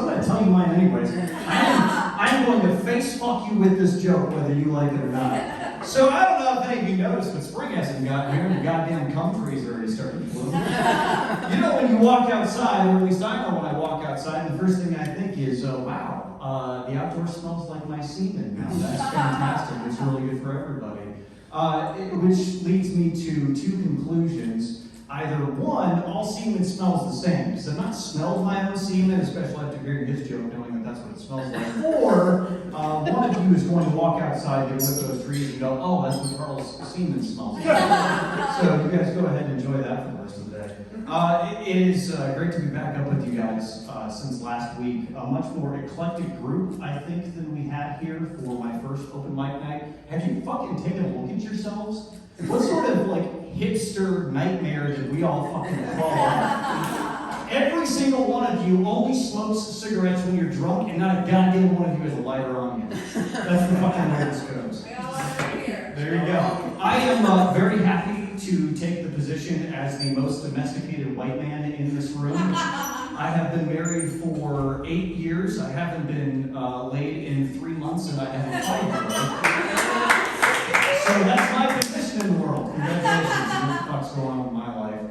I'm going to tell you mine anyways. I'm going to face fuck you with this joke, whether you like it or not. So I don't know if any of you noticed, but spring hasn't gotten here and the goddamn gum trees are already starting to bloom. You know when you walk outside, or at least I know when I walk outside, the first thing I think is, wow, the outdoor smells like my semen now. That's fantastic. It's really good for everybody. Which leads me to two conclusions. Either one, all semen smells the same, because I've not smelled my own semen, especially after hearing his joke, knowing that that's what it smells like. Or one of you is going to walk outside, get with those trees, and go, oh, that's what Carl's semen smells like. So you guys go ahead and enjoy that for the rest of the day. It is great to be back up with you guys since last week. A much more eclectic group, I think, than we had here for my first open mic night. Have you fucking taken a look at yourselves? What sort of, hipster nightmare did we all fucking crawl on? Every single one of you only smokes cigarettes when you're drunk, and not a goddamn one of you has a lighter on you. That's the fucking way this goes. We all are here. There you go. I am very happy to take the position as the most domesticated white man in this room. I have been married for 8 years. I haven't been laid in 3 months, and I have a 5-year-old. So that's my position in the world. Congratulations on what the fuck's going on with my life.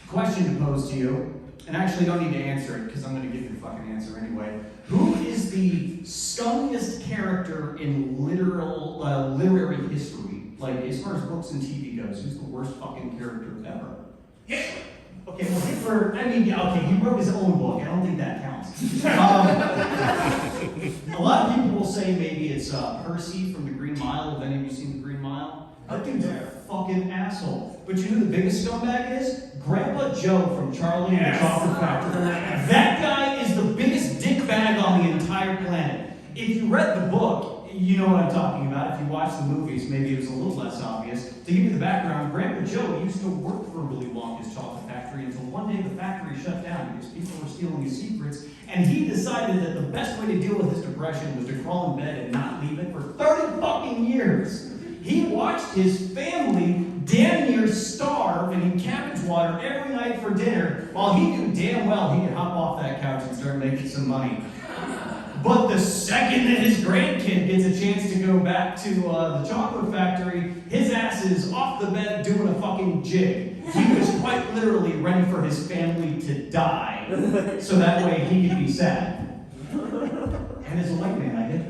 Question to pose to you, and I actually don't need to answer it because I'm going to give you the fucking answer anyway. Who is the scummiest character in literary history? Like, as far as books and TV goes, who's the worst fucking character ever? Hitler. Okay, well, he wrote his own book. I don't think that counts. A lot of people will say maybe it's Percy from The Green Mile. Have any of you seen The Green Mile? That dude's a fucking asshole. But you know who the biggest scumbag is? Grandpa Joe from Charlie and the Chocolate Factory. That guy is the biggest dickbag on the entire planet. If you read the book, you know what I'm talking about. If you watch the movies, maybe it was a little less obvious. To give you the background, Grandpa Joe used to work for Willy Wonka's chocolate factory until one day the factory shut down because people were stealing his secrets, and he decided that the best way to deal with his depression was to crawl in bed and not leave it for 30 fucking years. He watched his family damn near starve and eat cabbage water every night for dinner, while he knew damn well he could hop off that couch and start making some money. But the second that his grandkid gets a chance to go back to the chocolate factory, his ass is off the bed doing a fucking jig. He was quite literally ready for his family to die, so that way he could be sad. And as a white man, I get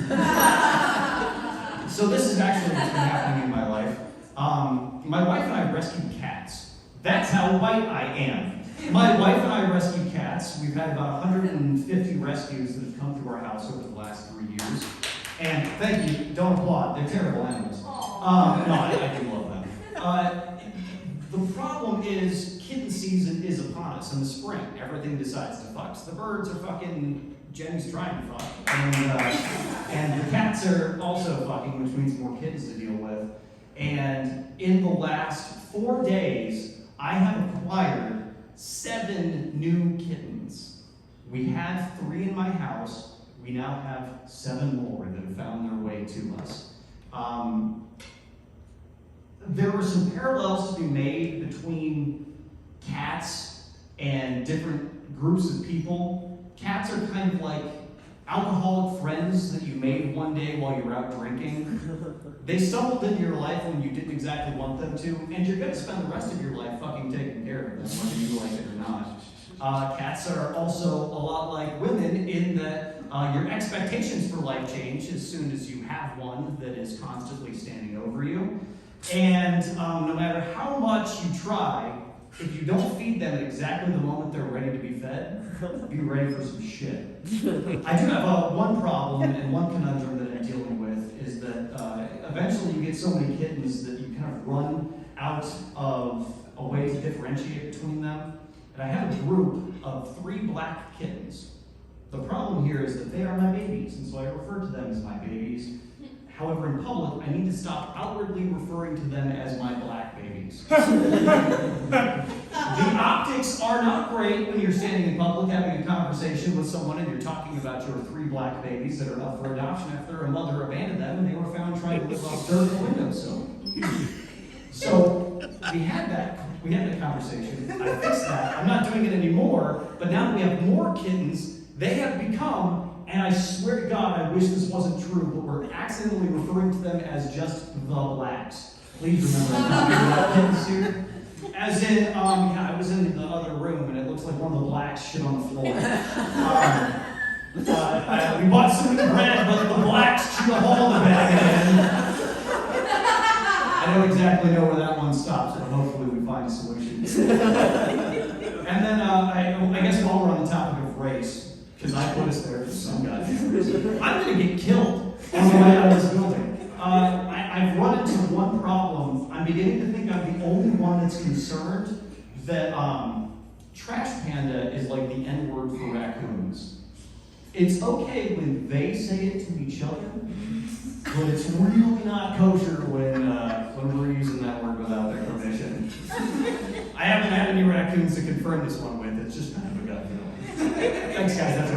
that. So this is actually what's been happening in my life. My wife and I rescued cats. That's how white I am. My wife and I rescued cats. We've had about 150 rescues that have come to our house over the last 3 years. And thank you, don't applaud, they're terrible animals. No, I do love them. The problem is kitten season is upon us in the spring. Everything decides to fuck. So the birds are fucking, Jenny's trying to fuck. And the cats are also fucking, which means more kittens to deal with. And in the last 4 days, I have acquired 7 new kittens. We had 3 in my house. We now have 7 more that have found their way to us. There are some parallels to be made between cats and different groups of people. Cats are kind of like alcoholic friends that you made one day while you were out drinking. They stumbled into your life when you didn't exactly want them to, and you're going to spend the rest of your life fucking taking care of them, whether you like it or not. Cats are also a lot like women in that your expectations for life change as soon as you have one that is constantly standing over you. And no matter how much you try, if you don't feed them at exactly the moment they're ready to be fed, be ready for some shit. I do have one problem and one conundrum that I'm dealing with is that eventually you get so many kittens that you kind of run out of a way to differentiate between them. And I have a group of 3 black kittens. The problem here is that they are my babies, and so I refer to them as my babies. However, in public, I need to stop outwardly referring to them as my black babies. The optics are not great when you're standing in public having a conversation with someone and you're talking about your 3 black babies that are up for adoption after a mother abandoned them and they were found trying to live off dirt in the windowsill. So we had that We had that conversation. I fixed that. I'm not doing it anymore, but now that we have more kittens, they have become, and I swear to God, I wish this wasn't true, but we're accidentally referring to them as just the blacks. Please remember that kittens here. As in, yeah, I was in the other room and it looks like one of the blacks shit on the floor. We bought some bread, but the blacks chewed a hole in the bag. I don't exactly know where that one stops, but hopefully we find a solution. And then I guess while we're on the topic of race, because I put us there for some goddamn reason, I'm going to get killed on the way out of this building. I've run into one problem. I'm beginning to think I'm the only one that's concerned that Trash Panda is like the N-word for raccoons. It's okay when they say it to each other, but it's really not kosher when we're using that word without their permission. I haven't had any raccoons to confirm this one with. It's just kind of a gut feeling. Thanks, guys. That's